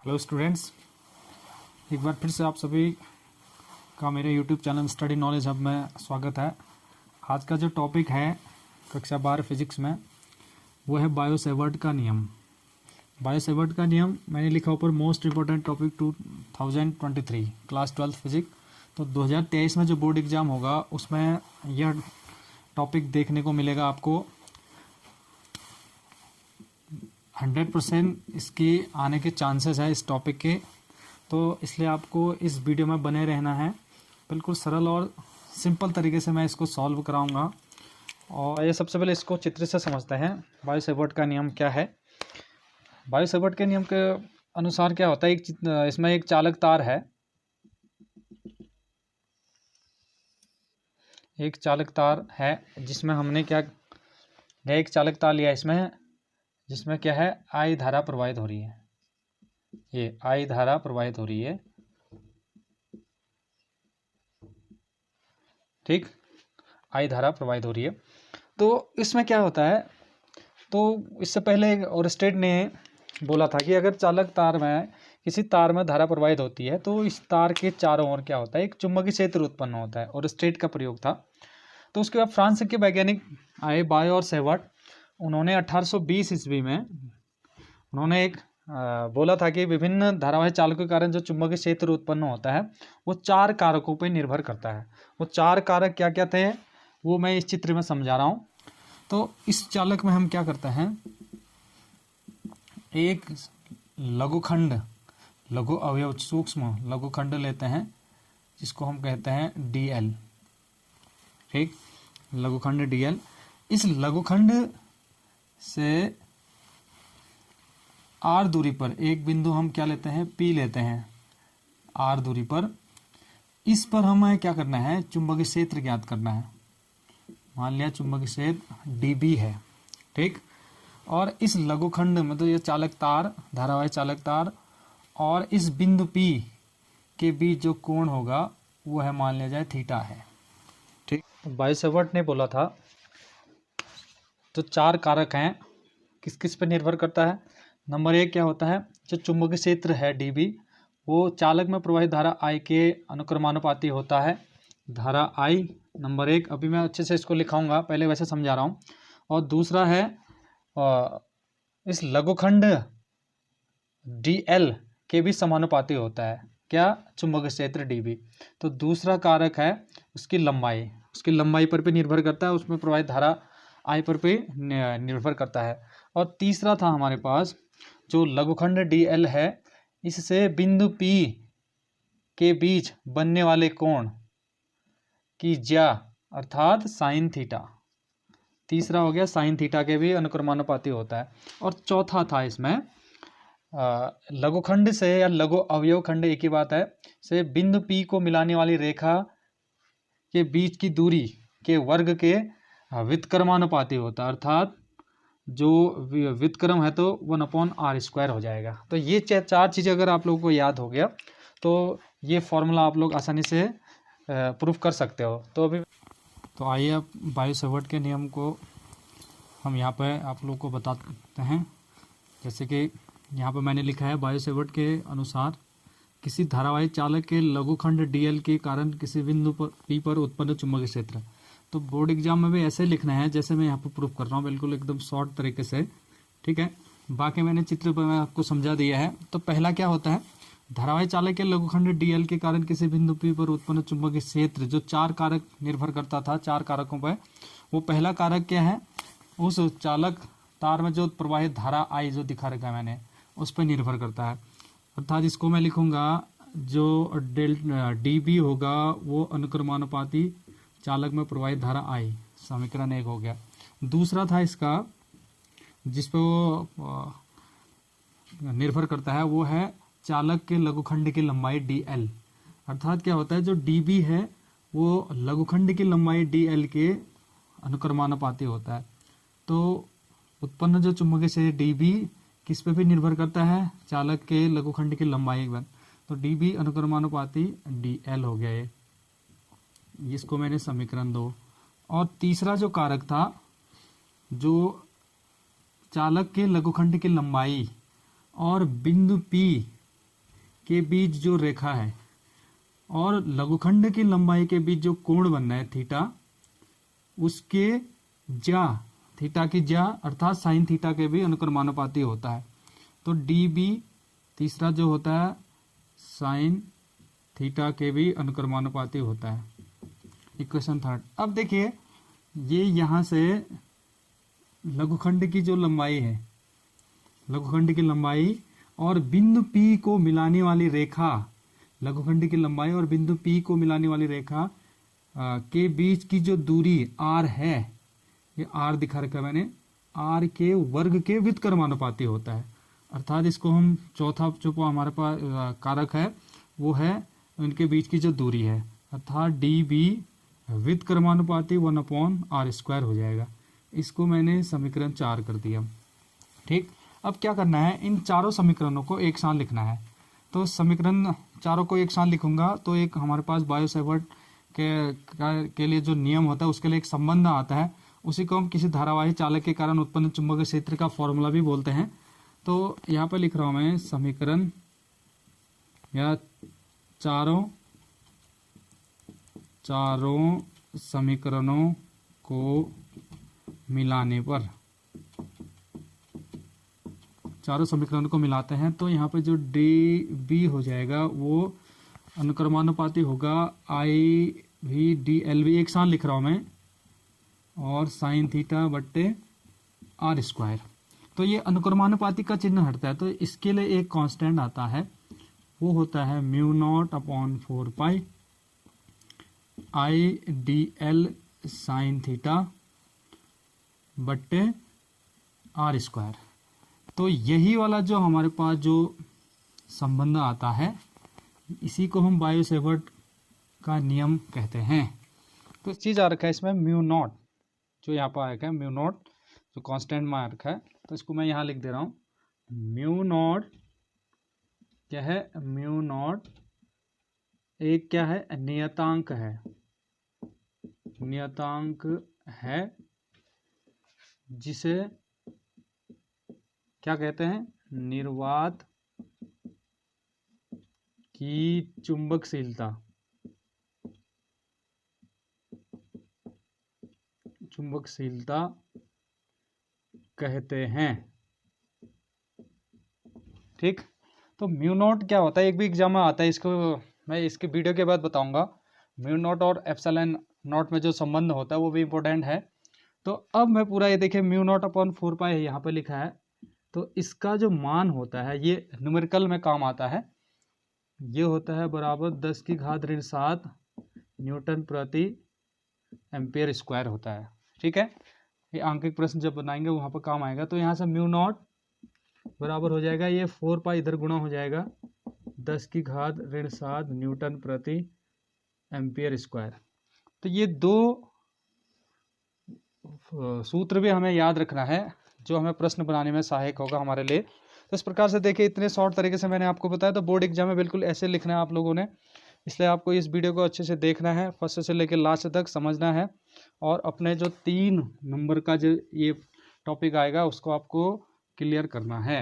Hello students, एक बार फिर से आप सभी का मेरे YouTube channel study knowledge hub में स्वागत है। आज का जो टॉपिक है कक्षा 12 फिजिक्स में वो है बायो-सेवर्ट का नियम। बायो-सेवर्ट का नियम मैंने लिखा ऊपर most important topic 2023 class 12 physics. तो 2023 में जो बोर्ड एग्ज़ाम होगा उसमें यह टॉपिक देखने को मिलेगा आपको। 100% इसके आने के चांसेस है इस टॉपिक के, तो इसलिए आपको इस वीडियो में बने रहना है। बिल्कुल सरल और सिंपल तरीके से मैं इसको सॉल्व कराऊंगा। और ये सबसे पहले इसको चित्र से समझते हैं। बायो-सेवर्ट का नियम क्या है। बायो-सेवर्ट के नियम के अनुसार क्या होता है, इसमें एक चालक तार है। एक चालक तार है जिसमें हमने क्या एक चालक तार लिया इसमें, जिसमें क्या है आई धारा प्रवाहित हो रही है। ये आई धारा प्रवाहित हो रही है, ठीक, आई धारा प्रवाहित हो रही है। तो इसमें क्या होता है, तो इससे पहले ओरस्टेड ने बोला था कि अगर चालक तार में किसी तार में धारा प्रवाहित होती है तो इस तार के चारों ओर क्या होता है, एक चुंबकीय क्षेत्र उत्पन्न होता है। ओरस्टेड का प्रयोग था। तो उसके बाद फ्रांस के वैज्ञानिक आए बायो और सेवर्ट। उन्होंने 1820 ईस्वी में उन्होंने एक बोला था कि विभिन्न धारावाही चालकों के कारण जो चुंबकीय क्षेत्र उत्पन्न होता है वो 4 कारकों पर निर्भर करता है। वो 4 कारक क्या क्या थे वो मैं इस चित्र में समझा रहा हूँ। तो इस चालक में हम क्या करते हैं, एक लघुखंड, लघु अवयव, सूक्ष्म लघुखंड लेते हैं जिसको हम कहते हैं DL, ठीक, लघुखंड DL। इस लघुखंड से R दूरी पर एक बिंदु हम क्या लेते हैं, P लेते हैं R दूरी पर। इस पर हमें क्या करना है, चुंबकीय क्षेत्र ज्ञात करना है। मान लिया चुंबकीय क्षेत्र dB है, ठीक। और इस लघुखंड में तो ये चालक तार, धारावाही चालक तार और इस बिंदु P के बीच जो कोण होगा वो है, मान लिया जाए थीटा है, ठीक। बायो-सेवर्ट ने बोला था तो 4 कारक हैं, किस किस पर निर्भर करता है। नंबर 1 क्या होता है, जो चुंबकीय क्षेत्र है dB वो चालक में प्रवाहित धारा I के अनुक्रमानुपाती होता है। धारा I नंबर 1, अभी मैं अच्छे से इसको लिखाऊंगा, पहले वैसे समझा रहा हूँ। और दूसरा है इस लघुखंड DL के भी समानुपाती होता है, क्या, चुंबकीय क्षेत्र dB। तो दूसरा कारक है उसकी लंबाई, उसकी लंबाई पर भी निर्भर करता है, उसमें प्रवाहित धारा I पर भी निर्भर करता है। और तीसरा था हमारे पास जो लघुखंड DL है, इससे बिंदु P के बीच बनने वाले कोण की ज्या अर्थात साइन थीटा। तीसरा हो गया साइन थीटा के भी अनुक्रमानुपाती होता है। और चौथा था इसमें लघुखंड से या लघु अवयव खंड, एक ही बात है, से बिंदु P को मिलाने वाली रेखा के बीच की दूरी के वर्ग के व्युत्क्रमानुपाती होता है, अर्थात जो व्युत्क्रम है तो 1/r² हो जाएगा। तो ये 4 चीज़ें अगर आप लोगों को याद हो गया तो ये फॉर्मूला आप लोग आसानी से प्रूफ कर सकते हो। तो आइए अब बायो-सेवर्ट के नियम को हम यहाँ पे आप लोगों को बताते हैं। जैसे कि यहाँ पे मैंने लिखा है, बायो-सेवर्ट के अनुसार किसी धारावाही चालक के लघुखंड DL के कारण किसी बिंदु पर P पर उत्पन्न चुंबकीय क्षेत्र। तो बोर्ड एग्जाम में भी ऐसे लिखना है जैसे मैं यहाँ पे प्रूफ कर रहा हूँ, बिल्कुल एकदम शॉर्ट तरीके से, ठीक है। बाकी मैंने चित्र पर मैं आपको समझा दिया है। तो पहला क्या होता है, धारावाही चालक के लघुखंड DL के कारण किसी बिंदु P पर उत्पन्न चुंबकीय क्षेत्र, जो 4 कारक निर्भर करता था, 4 कारकों पर। वो पहला कारक क्या है, उस चालक तार में जो प्रवाहित धारा I जो दिखा रखा है मैंने, उस पर निर्भर करता है। अर्थात इसको मैं लिखूंगा जो dB होगा वो अनुक्रमानुपाती चालक में प्रवाहित धारा I, समीकरण 1 हो गया। दूसरा था इसका जिस पे वो निर्भर करता है वो है चालक के लघुखंड की लंबाई DL। अर्थात क्या होता है, जो dB है वो लघुखंड की लंबाई DL के अनुक्रमानुपाती होता है। तो उत्पन्न जो चुंबकीय क्षेत्र dB किस पे भी निर्भर करता है, चालक के लघुखंड की लंबाई पर। तो dB अनुक्रमानुपाती DL हो गया ये, इसको मैंने समीकरण 2। और तीसरा जो कारक था, जो चालक के लघुखंड की लंबाई और बिंदु P के बीच जो रेखा है और लघुखंड की लंबाई के बीच जो कोण बनना है थीटा, उसके ज्या, थीटा की ज्या अर्थात साइन थीटा के भी अनुक्रमानुपाती होता है। तो डी बी तीसरा जो होता है साइन थीटा के भी अनुक्रमानुपाती होता है। Equation third. अब देखिए ये यहाँ से लघुखंड की जो लंबाई है, लघुखंड की लंबाई और बिंदु P को मिलाने वाली रेखा, लघुखंड की लंबाई और बिंदु P को मिलाने वाली रेखा के बीच की जो दूरी r है, ये r दिखा रखा है मैंने, r के वर्ग के व्युत्क्रमानुपाती होता है। अर्थात इसको हम चौथा जो हमारे पास कारक है वो है इनके बीच की जो दूरी है, अर्थात डी बी व्युत्क्रमानुपाती 1/r² हो जाएगा। इसको मैंने समीकरण 4 कर दिया। ठीक, अब क्या करना है, इन चारों समीकरणों को एक साथ लिखना है। तो समीकरण चारों को एक साथ लिखूंगा तो एक हमारे पास बायो-सैवर्ट के लिए जो नियम होता है उसके लिए एक संबंध आता है, उसी को हम किसी धारावाही चालक के कारण उत्पन्न चुंबकीय क्षेत्र का फॉर्मूला भी बोलते हैं। तो यहाँ पर लिख रहा हूँ मैं समीकरण या चारों समीकरणों को मिलाने पर, चारों समीकरणों को मिलाते हैं तो यहाँ पे जो डी बी हो जाएगा वो अनुक्रमानुपाती होगा आई भी डी एल भी, एक साथ लिख रहा हूँ मैं, और साइन थीटा बट्टे r²। तो ये अनुक्रमानुपाती का चिन्ह हटता है तो इसके लिए एक कांस्टेंट आता है, वो होता है μ0/4π I D L sine theta बट्टे r²। तो यही वाला जो हमारे पास जो संबंध आता है इसी को हम बायो-सैवर्ट का नियम कहते हैं। तो चीज़ आ रखा है इसमें μ0, जो यहाँ पर आ रखा है μ0 जो कांस्टेंट में आ रखा है, तो इसको मैं यहाँ लिख दे रहा हूँ। μ0 क्या है, μ0 एक क्या है, नियतांक है, नियतांक है जिसे क्या कहते हैं, निर्वात की चुंबकशीलता, चुंबकशीलता कहते हैं। ठीक, तो μ0 क्या होता है, एक भी एग्जाम में आता है, इसको मैं इसके वीडियो के बाद बताऊंगा। μ0 और एप्सिलॉन नॉट में जो संबंध होता है वो भी इम्पोर्टेंट है। तो अब मैं पूरा ये देखिए μ0/4π है यहाँ पे लिखा है, तो इसका जो मान होता है ये न्यूमेरिकल में काम आता है, ये होता है बराबर 10⁻7 न्यूटन प्रति एम्पियर स्क्वायर होता है। ठीक है, ये आंकिक प्रश्न जब बनाएंगे वहाँ पर काम आएगा। तो यहाँ से μ0 बराबर हो जाएगा, ये 4π इधर गुणा हो जाएगा 10⁻7 न्यूटन प्रति एम्पियर स्क्वायर। तो ये दो सूत्र भी हमें याद रखना है जो हमें प्रश्न बनाने में सहायक होगा हमारे लिए। तो इस प्रकार से देखिए, इतने शॉर्ट तरीके से मैंने आपको बताया। तो बोर्ड एग्जाम में बिल्कुल ऐसे लिखना है आप लोगों ने, इसलिए आपको इस वीडियो को अच्छे से देखना है, फर्स्ट से लेकर लास्ट तक समझना है, और अपने जो 3 नंबर का जो ये टॉपिक आएगा उसको आपको क्लियर करना है।